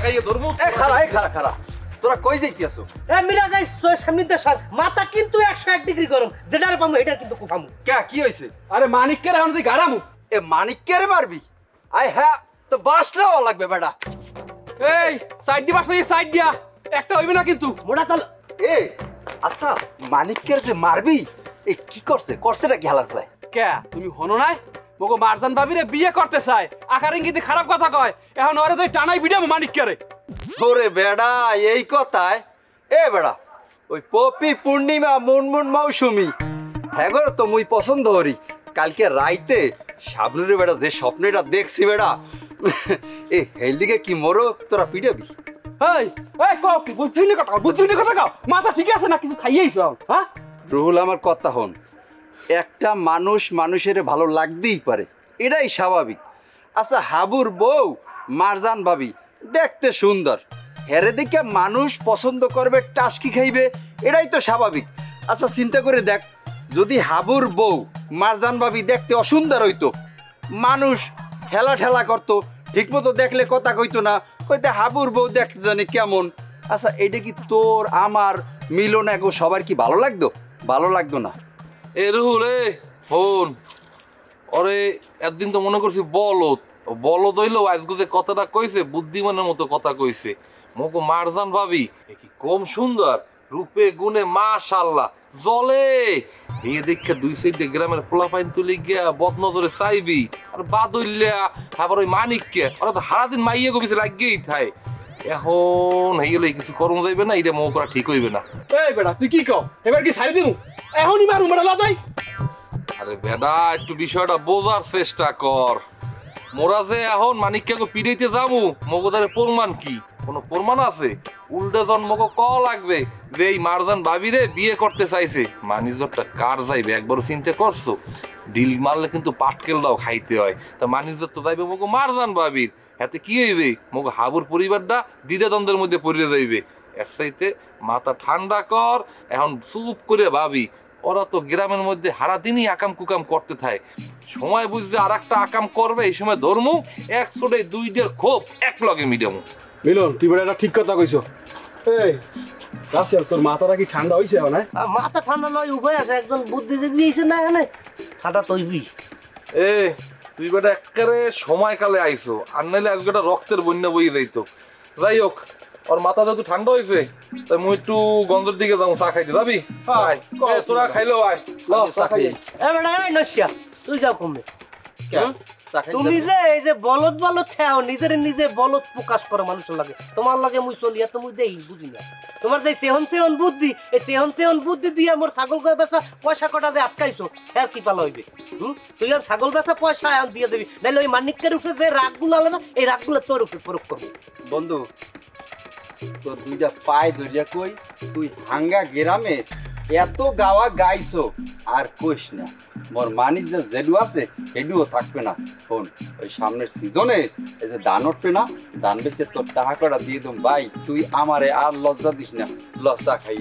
লাগাইয়ে ধরমু এ খারা খারা তোরা কই যাইতেছো এ মিরা যাই সামনেতে সর মাথা কিন্তু 101 ডিগ্রি গরম যেটার পামু এটা কিন্তু কুফামু কে কি হইছে আরে মানিককে এখন তুই গাড়ামু এ মানিককে রে মারবি আয় হ্যাঁ তো বাসলেও লাগবে বেটা এই সাইড দি বাসা সাইড দিয়া একটা হইবে না কিন্তু মোড়া তাল এ আচ্ছা মানিককে যে মারবি এ কি করছেটা কি হালার প্রায় কে তুমি হনো নাই মগো মারজান ভাবিরে বিয়ে করতে চায় আকার ইঙ্গিতে খারাপ কথা কয় এখন ওরে তুই টানাই ভিডিও মানিককে রে ওরে বেড়া এই কথায় এ বেড়া ওই পপি পূর্ণিমা মুনমুন মৌসুমি হ্যাঁ গো তো মুই পছন্দ করি কালকে রাইতে শাবনুরে বেড়া যে স্বপ্নটা দেখছি বেড়া এ হেলিকে কি মরো তোরা পিটাবি এই এই কও কি বুঝছিলি কথা কও মাথা ঠিক আছে না কিছু খাইয়েইছো হ্যাঁ রুহুল আমার কথা হন একটা মানুষ মানুষের ভালো লাগতেই পারে এটাই স্বাভাবিক আচ্ছা হাবুর বউ মারজান ভাবি দেখতে সুন্দর হেরে দেখে মানুষ পছন্দ করবে টাসকি খাইবে এটাই তো স্বাভাবিক আচ্ছা চিন্তা করে দেখ যদি হাবুর বউ মারজান ভাবি দেখতে অসুন্দর হইতো মানুষ ঠেলা করতো ঠিকমতো দেখলে কথা কইতো না কইতে হাবুর বউ দেখতে জানি কেমন আচ্ছা এটা কি তোর আমার মিলন এক সবার কি ভালো লাগতো না এ রুহুল এ ফোন ওরে একদিন তো মনে করছি বলদ হইলো আজকে যে কথাটা কইছে বুদ্ধিমানের মতো কথা কইছে মগো মারজান ভাবি এ কি কম সুন্দর রূপে গুণে মাশাআল্লাহ জলে বিয়ে দেখে দুই সাইডে গ্রামের পোলাপাইন তুলে গিয়া বদনজরে চাইবি আর বাদইল্লা আবার ওই মানিককে ওরা তো সারাদিন মাইয়া গবিছে লাগিয়েই থাই এখন হইলে কিছু করম যাইবে না এটা মো করা ঠিক হইবে না এই বেটা তুই কি কও এবার কি ছাড়ি দিমু এখনই মারু মেরা লাদাই আরে বেটা একটু বিষয়টা বোঝার চেষ্টা কর মোরা যে এখন মানিককে পিড়াইতে যাবো মগদারে প্রমাণ কি কোনো প্রমাণ আছে উল্টে জন মগো ক লাগবে যে এই মারজান ভাবিরে বিয়ে করতে চাইছে মানিজরটা কার যাইবে একবারও চিন্তা করছো ডিল মারলে কিন্তু পাটকেলটাও খাইতে হয় তা মানিজর তো যাইবে মগো মারজান ভাবির হাতে কি হইবে মগো হাবুর পরিবারটা দ্বিধাদ্বন্দ্বের মধ্যে পড়ে যাইবে এর চাইতে মাথা ঠান্ডা কর এখন চুপ করে ভাবি ওরা তো গ্রামের মধ্যে সারাদিনই আকাম কুকাম করতে থাকে সময় বুঝতে আর একটা আকাম করবে এই সময় ধর্মু 102 খোপ এক লগে মিডিয়ামু মিলন তুই বেটা ঠিক কথা কইছো এই রাসেল তোর মাথাটা কি ঠান্ডা হইছে এখন মাথা ঠান্ডা নয় উভয় আছে একজন বুদ্ধিজীবী এসে না এখানে ঠান্ডা তৈবি এ তুই বেটা একেবারে সময়কালে আইছো আর নাইলে আজকে একটা রক্তের বন্যা বইয়ে যাইতো যাই হোক ওর মাথা যেহেতু ঠান্ডা হয়েছে তাই মুই একটু গঞ্জের দিকে যাবো চা খাইতে যাবি আয় তোরা খাইলো আয় চা খাই নসিয়া তুই যাও কমবে তুমি যে এই যে বলদ ঠেও নিজে বলদ প্রকাশ করো মানুষের লাগে তোমার লাগে মুই চলিয়া তো মুই দেই বুঝি না তোমার যে তেহন বুদ্ধি এই তেহন বুদ্ধি দিয়ে মোর ছাগল গায়ে বেচা পয়সা কটা যে আটকাইছো আর কি পালা হইবে তুই আর ছাগল বেচা পয়সা এখন দিয়ে দিবি নাইলে ওই মানিকের উপরে যে রাগগুলো আলে না এই রাগগুলো তোর উপরে প্রয়োগ করবি বন্ধু তোর দুইটা পায়ে ধরিয়া কই তুই হাঙ্গা গ্রামে এত গাওয়া গাইছো আর কইস না মোর মানিক যে জেডু আছে হেডুও থাকবে না শোন ওই সামনের সিজনে এই যে ধান উঠবে না ধান বেচে তোর টাকা কটা দিয়ে দম ভাই তুই আমারে আর লজ্জা দিস না লজ্জা খাইয়ে